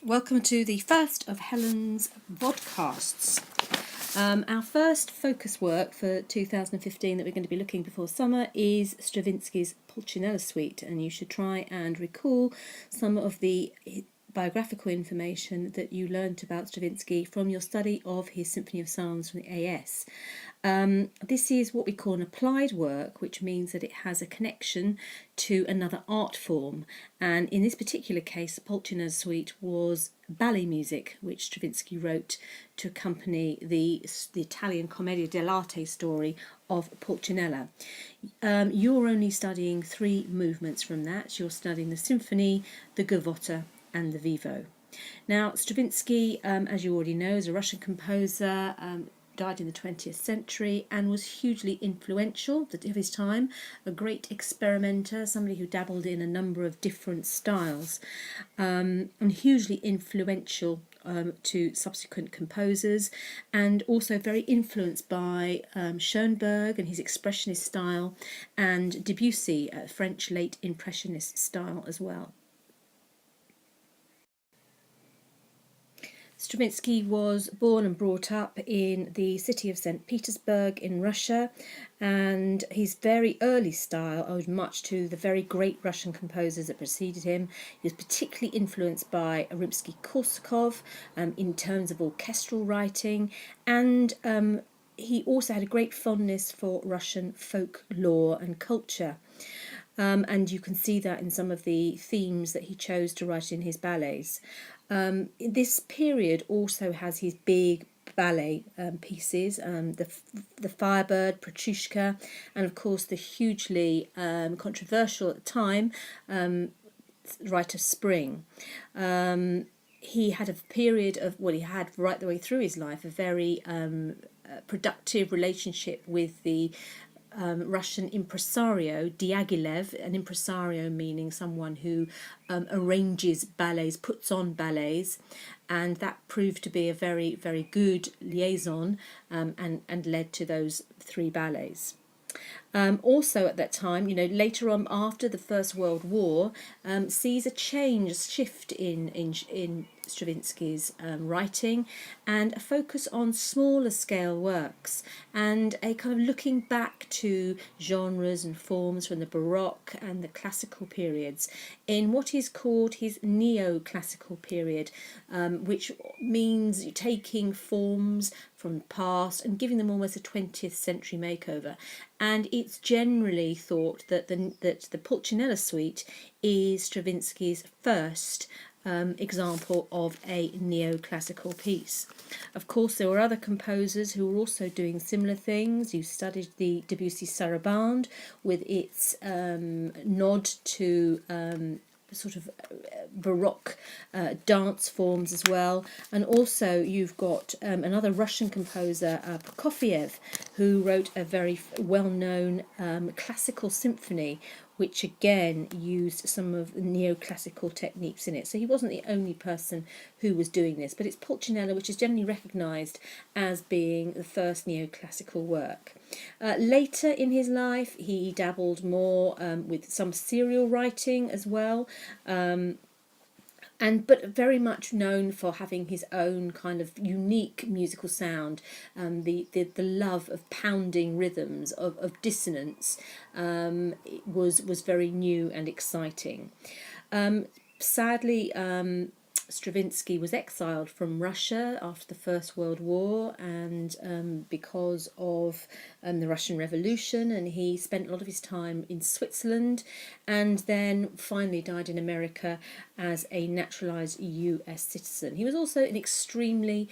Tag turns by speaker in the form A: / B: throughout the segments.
A: Welcome to the first of Helen's podcasts. Our first focus work for 2015 that we're going to be looking before summer is Stravinsky's Pulcinella Suite, and you should try and recall some of the biographical information that you learnt about Stravinsky from your study of his Symphony of Psalms from the AS. This is what we call an applied work, which means that it has a connection to another art form. And in this particular case, the Pulcinella Suite was ballet music, which Stravinsky wrote to accompany the Italian Commedia dell'arte story of Pulcinella. You're only studying 3 movements from that. You're studying the symphony, the gavotta, and the vivo. Now, Stravinsky, as you already know, is a Russian composer, died in the 20th century and was hugely influential of his time, a great experimenter, somebody who dabbled in a number of different styles, and hugely influential to subsequent composers, and also very influenced by Schoenberg and his expressionist style, and Debussy, French late impressionist style as well. Stravinsky was born and brought up in the city of St. Petersburg in Russia, and his very early style owed much to the very great Russian composers that preceded him. He was particularly influenced by Rimsky-Korsakov in terms of orchestral writing, and he also had a great fondness for Russian folklore and culture. And you can see that in some of the themes that he chose to write in his ballets. This period also has his big ballet pieces, the Firebird, Petrushka, and of course the hugely controversial at the time Rite of Spring. He had a period of, he had right the way through his life, a very productive relationship with the Russian impresario Diaghilev, an impresario meaning someone who arranges ballets, puts on ballets, and that proved to be a very, very good liaison and led to those 3 ballets. Also at that time, later on after the First World War, sees a shift in Stravinsky's writing, and a focus on smaller scale works, and a kind of looking back to genres and forms from the Baroque and the classical periods in what is called his neoclassical period, which means taking forms from the past and giving them almost a 20th century makeover. And it's generally thought that the Pulcinella Suite is Stravinsky's first example of a neoclassical piece. Of course, there were other composers who were also doing similar things. You studied the Debussy Sarabande with its nod to sort of Baroque dance forms as well, and also you've got another Russian composer, Prokofiev, who wrote a very well-known classical symphony, which again used some of the neoclassical techniques in it. So he wasn't the only person who was doing this, but it's Pulcinella which is generally recognised as being the first neoclassical work. Later in his life, he dabbled more with some serial writing as well, but very much known for having his own kind of unique musical sound, the love of pounding rhythms, of dissonance, was very new and exciting. Sadly, Stravinsky was exiled from Russia after the First World War, and because of the Russian Revolution, and he spent a lot of his time in Switzerland, and then finally died in America as a naturalised US citizen. He was also an extremely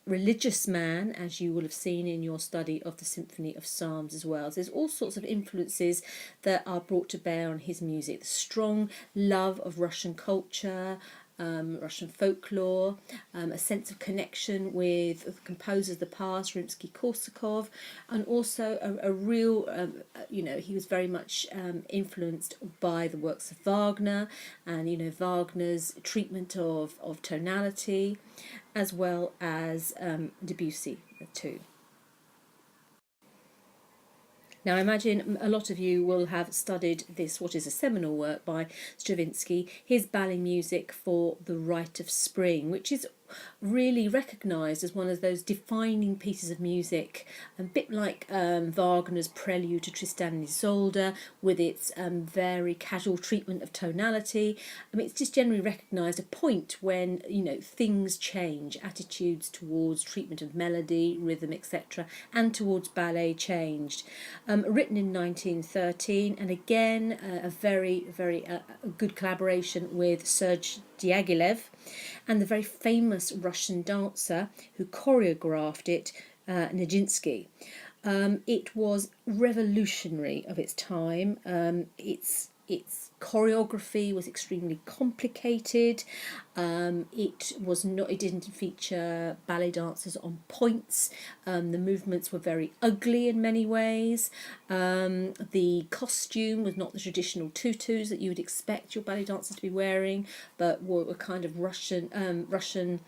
A: religious man, as you will have seen in your study of the Symphony of Psalms as well. So there's all sorts of influences that are brought to bear on his music. The strong love of Russian culture, Russian folklore, a sense of connection with composers of the past, Rimsky-Korsakov, and also a real, he was very much influenced by the works of Wagner, and Wagner's treatment of tonality, as well as Debussy too. Now, I imagine a lot of you will have studied this, what is a seminal work by Stravinsky, his ballet music for The Rite of Spring, which is really recognised as one of those defining pieces of music, a bit like Wagner's Prelude to Tristan and Isolde, with its very casual treatment of tonality. I mean, it's just generally recognised a point when, you know, things change, attitudes towards treatment of melody, rhythm, etc., and towards ballet changed. Written in 1913, and again a very good collaboration with Serge Diaghilev and the very famous Russian dancer who choreographed it, Nijinsky. It was revolutionary of its time. Its choreography was extremely complicated. It was not. It didn't feature ballet dancers on points. The movements were very ugly in many ways. The costume was not the traditional tutus that you would expect your ballet dancers to be wearing, but were kind of Russian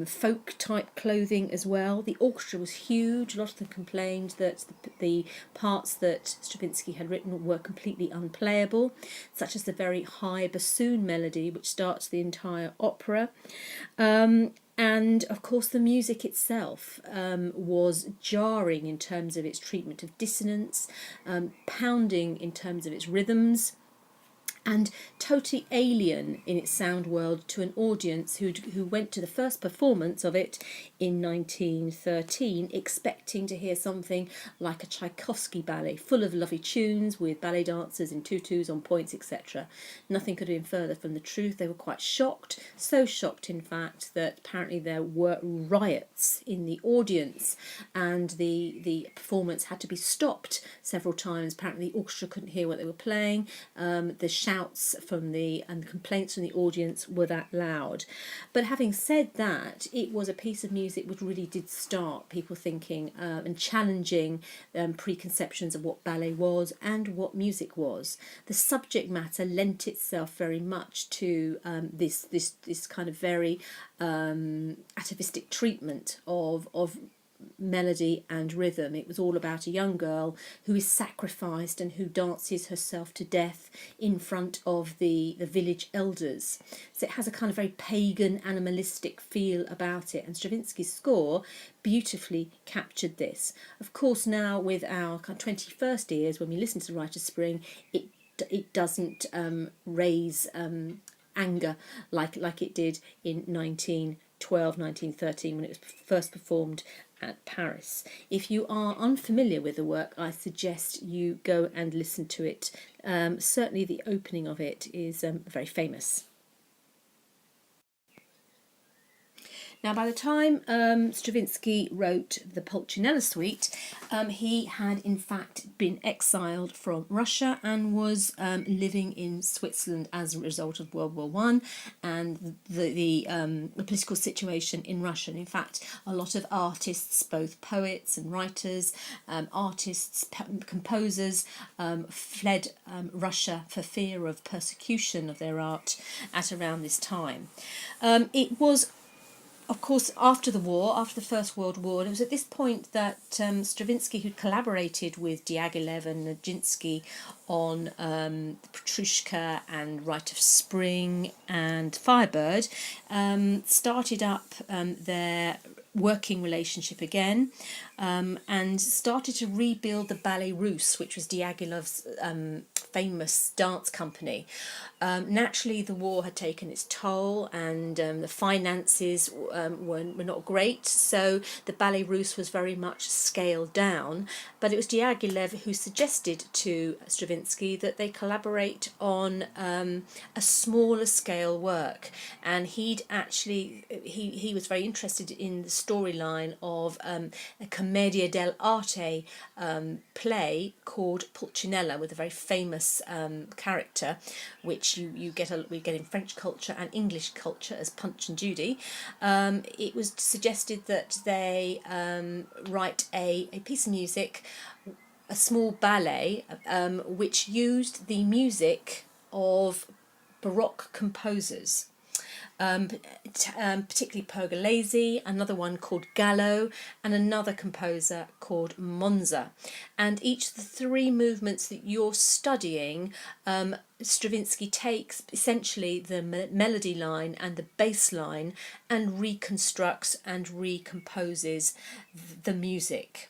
A: folk type clothing as well. The orchestra was huge. A lot of them complained that the parts that Stravinsky had written were completely unplayable, such as the very high bassoon melody which starts the entire opera. And of course, the music itself was jarring in terms of its treatment of dissonance, pounding in terms of its rhythms, and totally alien in its sound world to an audience who went to the first performance of it in 1913 expecting to hear something like a Tchaikovsky ballet full of lovely tunes with ballet dancers in tutus on points, etc. Nothing could have been further from the truth. They were quite shocked, so shocked in fact that apparently there were riots in the audience and the performance had to be stopped several times. Apparently the orchestra couldn't hear what they were playing. The shouts from and the complaints from the audience were that loud. But having said that, it was a piece of music which really did start people thinking and challenging preconceptions of what ballet was and what music was. The subject matter lent itself very much to this kind of very atavistic treatment of melody and rhythm. It was all about a young girl who is sacrificed and who dances herself to death in front of the village elders. So it has a kind of very pagan, animalistic feel about it, and Stravinsky's score beautifully captured this. Of course, now with our kind of 21st ears, when we listen to The Rite of Spring, it doesn't raise anger like it did in 1912, 1913 when it was first performed at Paris. If you are unfamiliar with the work, I suggest you go and listen to it. Certainly the opening of it is very famous. Now, by the time Stravinsky wrote the Pulcinella Suite, he had in fact been exiled from Russia and was living in Switzerland as a result of World War One and the political situation in Russia. And in fact, a lot of artists, both poets and writers, composers, fled Russia for fear of persecution of their art at around this time. It was, of course, after the war, after the First World War, and it was at this point that Stravinsky, who'd collaborated with Diaghilev and Nijinsky on Petrushka and Rite of Spring and Firebird, started up their working relationship again, and started to rebuild the Ballet Russe, which was Diaghilev's famous dance company. Naturally, the war had taken its toll, and the finances were not great, so the Ballet Russe was very much scaled down. But it was Diaghilev who suggested to Stravinsky that they collaborate on a smaller scale work, and he was very interested in the storyline of a commedia dell'arte play called Pulcinella, with a very famous character, which we get in French culture and English culture as Punch and Judy. It was suggested that they write a piece of music, a small ballet, which used the music of Baroque composers. particularly Pergolesi, another one called Gallo, and another composer called Monza. And each of the three movements that you're studying, Stravinsky takes essentially the melody line and the bass line and reconstructs and recomposes the music.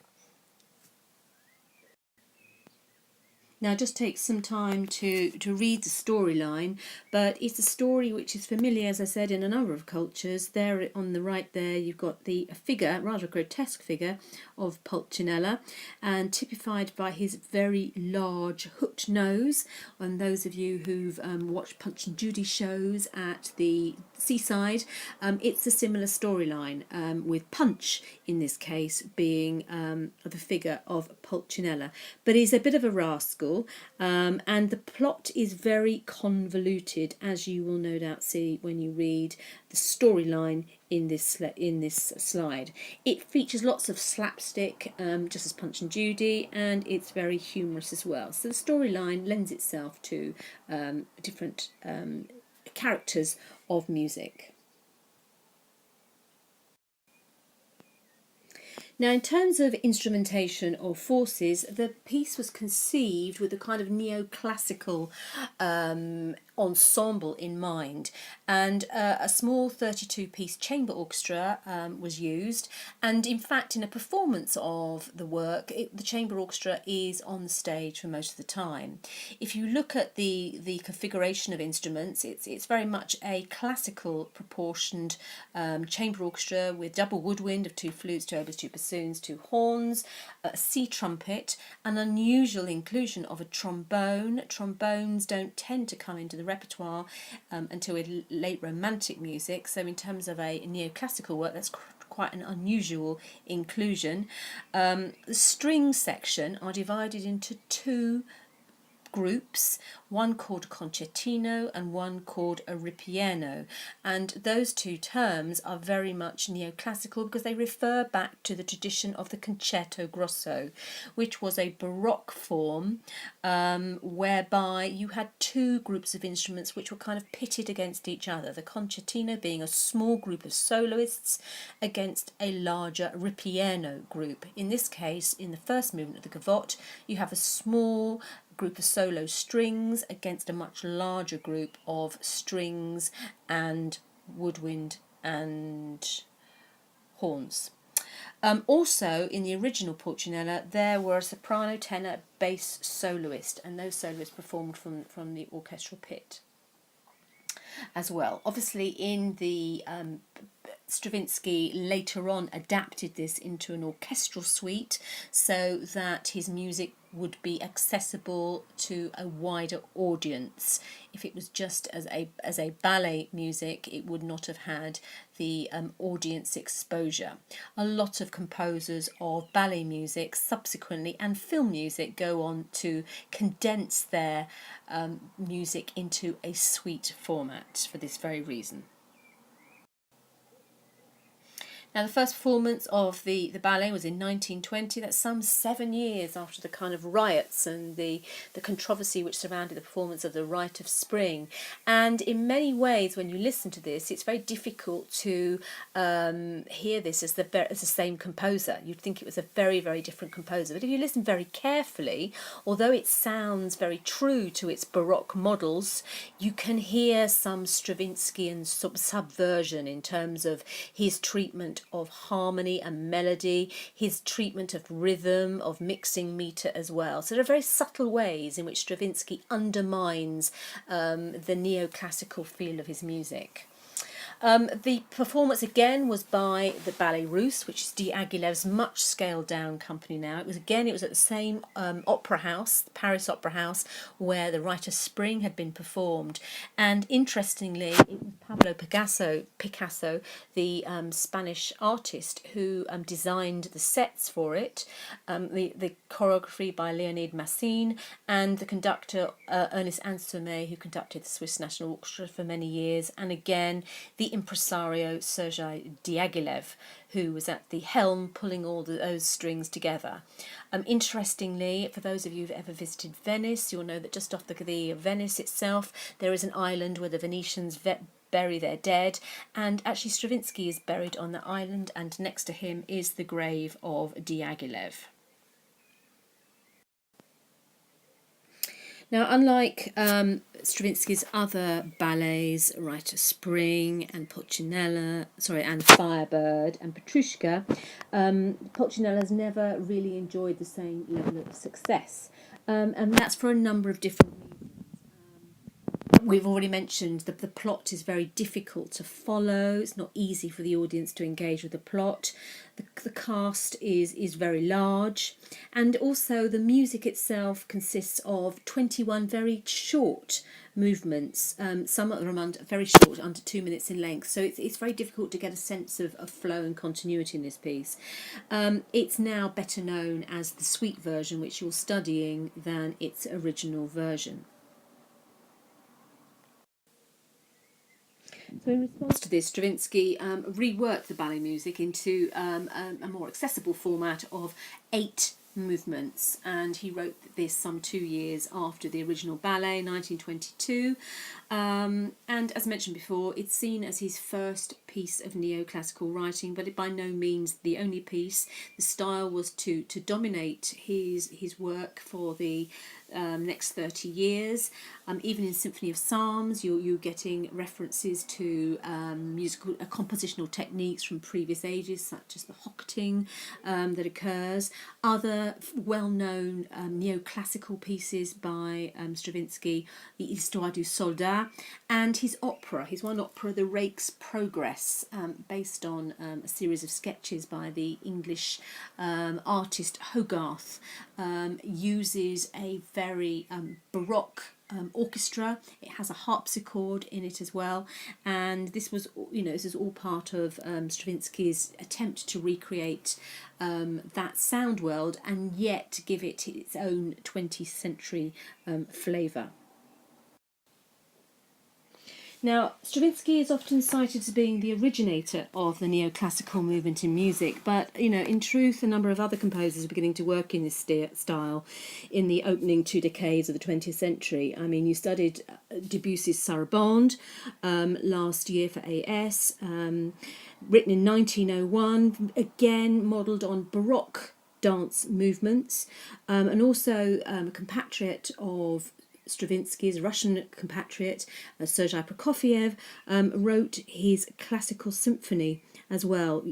A: Now, it just takes some time to read the storyline, but it's a story which is familiar, as I said, in a number of cultures. There on the right there, you've got the figure, rather grotesque figure, of Pulcinella, and typified by his very large hooked nose. And those of you who've watched Punch and Judy shows at the seaside, it's a similar storyline, with Punch, in this case, being the figure of Pulcinella. But he's a bit of a rascal. And the plot is very convoluted, as you will no doubt see when you read the storyline in this slide. It features lots of slapstick, just as Punch and Judy, and it's very humorous as well. So the storyline lends itself to different characters of music. Now, in terms of instrumentation or forces, the piece was conceived with a kind of neoclassical ensemble in mind, and a small 32-piece chamber orchestra was used, and in fact in a performance of the work the chamber orchestra is on the stage for most of the time. If you look at the configuration of instruments, it's very much a classical proportioned chamber orchestra with double woodwind of 2 flutes, 2 oboes, 2 bassoons, 2 horns, a sea trumpet, an unusual inclusion of a trombone. Trombones don't tend to come into the repertoire until late Romantic music, so in terms of a neoclassical work, that's quite an unusual inclusion. The string section are divided into 2 groups, one called concertino and one called a ripieno, and those 2 terms are very much neoclassical because they refer back to the tradition of the concerto grosso, which was a Baroque form whereby you had 2 groups of instruments which were kind of pitted against each other, the concertino being a small group of soloists against a larger ripieno group. In this case, in the first movement of the gavotte, you have a small group of solo strings against a much larger group of strings and woodwind and horns. Also, in the original Pulcinella, there were a soprano, tenor, bass soloist, and those soloists performed from the orchestral pit as well. Obviously, in the Stravinsky later on adapted this into an orchestral suite so that his music would be accessible to a wider audience. If it was just as a ballet music, it would not have had the audience exposure. A lot of composers of ballet music subsequently and film music go on to condense their music into a suite format for this very reason. Now, the first performance of the ballet was in 1920. That's some 7 years after the kind of riots and the controversy which surrounded the performance of The Rite of Spring. And in many ways, when you listen to this, it's very difficult to hear this as the same composer. You'd think it was a very, very different composer. But if you listen very carefully, although it sounds very true to its Baroque models, you can hear some Stravinskyan subversion in terms of his treatment of harmony and melody, his treatment of rhythm, of mixing metre as well. So there are very subtle ways in which Stravinsky undermines the neoclassical feel of his music. The performance again was by the Ballet Russe, which is Diaghilev's much scaled down company now. It was at the same opera house, the Paris Opera House, where The Rite of Spring had been performed. And interestingly, it was Pablo Picasso, the Spanish artist, who designed the sets for it, the choreography by Leonid Massine, and the conductor Ernest Ansermet, who conducted the Swiss National Orchestra for many years, and again the impresario Sergei Diaghilev, who was at the helm pulling all those strings together. Interestingly, for those of you who've ever visited Venice, you'll know that just off the Venice itself there is an island where the Venetians bury their dead, and actually Stravinsky is buried on the island, and next to him is the grave of Diaghilev. Now, unlike Stravinsky's other ballets, Rite of Spring and and Firebird and Petrushka, Pulcinella's never really enjoyed the same level of success, and that's for a number of different reasons. We've already mentioned that the plot is very difficult to follow. It's not easy for the audience to engage with the plot. The cast is very large, and also the music itself consists of 21 very short movements. Some of them are very short, under 2 minutes in length, so it's very difficult to get a sense of flow and continuity in this piece. It's now better known as the suite version, which you're studying, than its original version. So in response to this, Stravinsky reworked the ballet music into a more accessible format of 8 movements, and he wrote this some 2 years after the original ballet, 1922, and as mentioned before, it's seen as his first piece of neoclassical writing, but by no means the only piece. The style was to dominate his work for the next 30 years. Even in Symphony of Psalms, you're getting references to musical compositional techniques from previous ages, such as the hochting that occurs. Other well-known neoclassical pieces by Stravinsky, the Histoire du Soldat, and his one opera, The Rake's Progress, based on a series of sketches by the English artist Hogarth, uses a very Baroque orchestra. It has a harpsichord in it as well, and this is all part of Stravinsky's attempt to recreate that sound world and yet give it its own 20th century flavour. Now, Stravinsky is often cited as being the originator of the neoclassical movement in music, but in truth, a number of other composers are beginning to work in this style in the opening 2 decades of the 20th century. I mean, you studied Debussy's Sarabande last year for AS, written in 1901, again modelled on Baroque dance movements, and also a compatriot of Stravinsky's Russian compatriot, Sergei Prokofiev, wrote his classical symphony as well,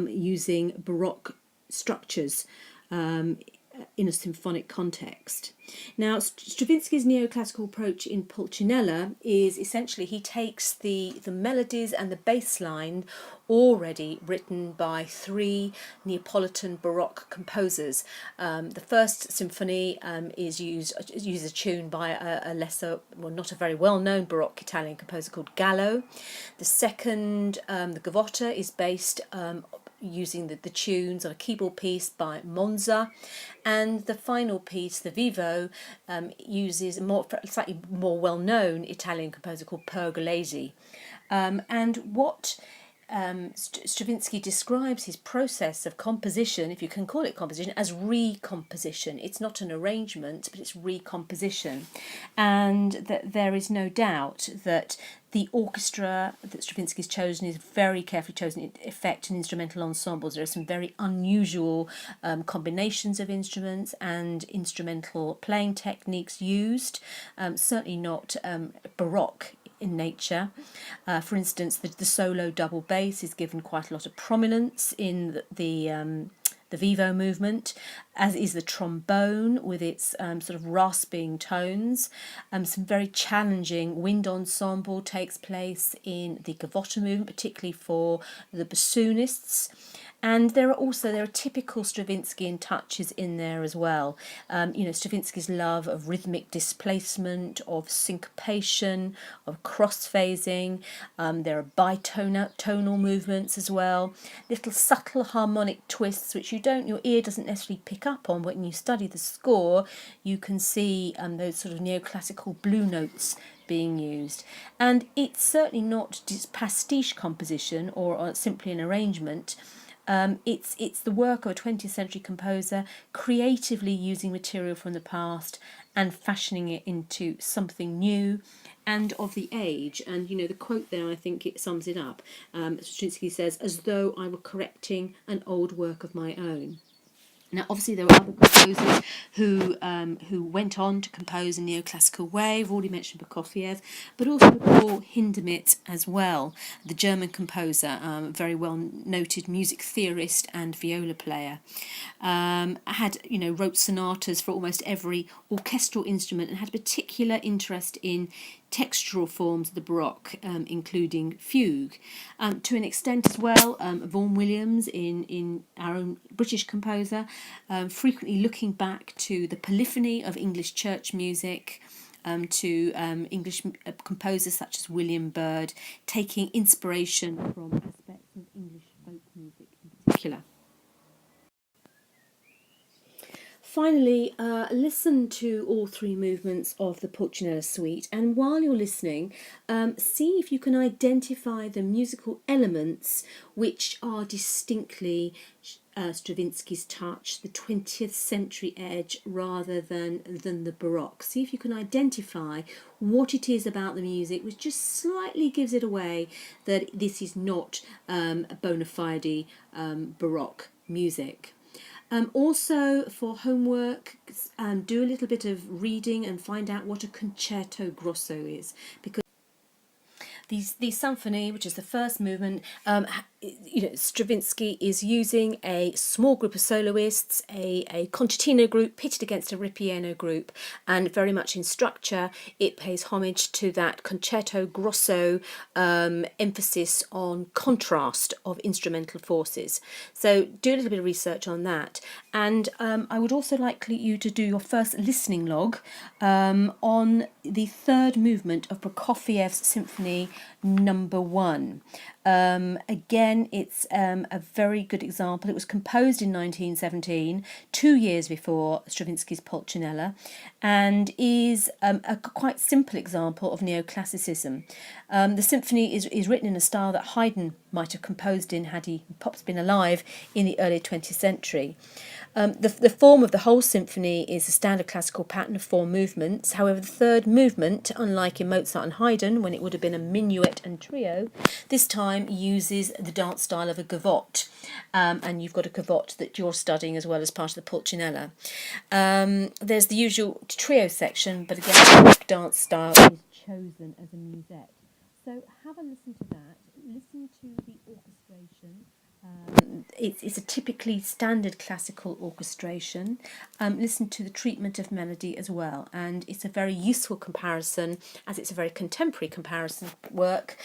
A: using Baroque structures in a symphonic context. Now, Stravinsky's neoclassical approach in Pulcinella is essentially he takes the melodies and the bass line already written by 3 Neapolitan Baroque composers. The first symphony uses a tune by a not a very well-known Baroque Italian composer called Gallo. The second, the Gavotta, is based using the tunes on a keyboard piece by Monza, and the final piece, the Vivo, uses a slightly more well-known Italian composer called Pergolesi. And what Stravinsky describes his process of composition, if you can call it composition, as recomposition. It's not an arrangement, but it's recomposition. And that there is no doubt that the orchestra that Stravinsky's chosen is very carefully chosen. Effect and instrumental ensembles. There are some very unusual combinations of instruments and instrumental playing techniques used. Certainly not Baroque in nature. For instance, the solo double bass is given quite a lot of prominence in the Vivo movement, as is the trombone with its sort of rasping tones. Some very challenging wind ensemble takes place in the Gavotta movement, particularly for the bassoonists. And there are typical Stravinskyan touches in there as well. Stravinsky's love of rhythmic displacement, of syncopation, of cross-phasing. There are bitonal movements as well. Little subtle harmonic twists which your ear doesn't necessarily pick up on. When you study the score, you can see those sort of neoclassical blue notes being used. And it's certainly not just pastiche composition or simply an arrangement. It's the work of a 20th century composer creatively using material from the past and fashioning it into something new and of the age. And the quote there, I think it sums it up. Stravinsky says, "As though I were correcting an old work of my own." Now, obviously, there were other composers who went on to compose in neoclassical way. I've already mentioned Prokofiev, but also Paul Hindemith as well, the German composer, very well noted music theorist and viola player. Wrote sonatas for almost every orchestral instrument and had a particular interest in textural forms of the Baroque, including fugue. To an extent as well, Vaughan Williams, in our own British composer, frequently looking back to the polyphony of English church music, to English composers such as William Byrd, taking inspiration from aspects of English folk music in particular. Finally, listen to all three movements of the Pulcinella Suite, and while you're listening, see if you can identify the musical elements which are distinctly Stravinsky's touch, the 20th century edge rather than the Baroque. See if you can identify what it is about the music which just slightly gives it away that this is not a bona fide Baroque music. Also, for homework, do a little bit of reading and find out what a concerto grosso is, because the symphony, which is the first movement, Stravinsky is using a small group of soloists, a concertino group pitted against a ripieno group, and very much in structure it pays homage to that concerto grosso emphasis on contrast of instrumental forces. So do a little bit of research on that, and I would also like you to do your first listening log on the third movement of Prokofiev's Symphony Number 1. Again, it's a very good example. It was composed in 1917, 2 years before Stravinsky's Pulcinella, and is a quite simple example of neoclassicism. The symphony is written in a style that Haydn might have composed in had he perhaps been alive in the early 20th century. The form of the whole symphony is a standard classical pattern of 4 movements. However, the third movement, unlike in Mozart and Haydn, when it would have been a minuet and trio, this time uses the dance style of a gavotte. And you've got a gavotte that you're studying as well as part of the Pulcinella. There's the usual trio section, but again, the dance style is chosen as a musette. So have a listen to that. Listen to the orchestration. It's a typically standard classical orchestration. Listen to the treatment of melody as well, and it's a very useful comparison, as it's a very contemporary comparison work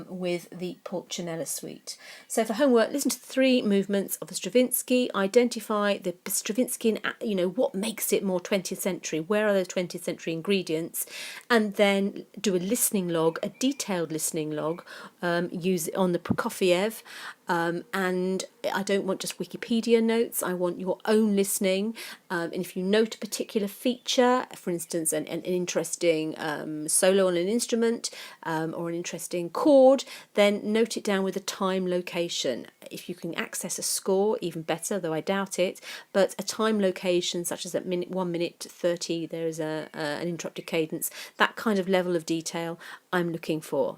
A: with the Pulcinella Suite. So for homework, listen to the 3 movements of the Stravinsky, identify the Stravinsky, what makes it more 20th century, where are the 20th century ingredients, and then do a listening log, a detailed listening log, use it on the Prokofiev. And I don't want just Wikipedia notes, I want your own listening, and if you note a particular feature, for instance an interesting solo on an instrument or an interesting chord, then note it down with a time location. If you can access a score, even better, though I doubt it, but a time location such as at 1 minute 30 there is an interrupted cadence, that kind of level of detail I'm looking for.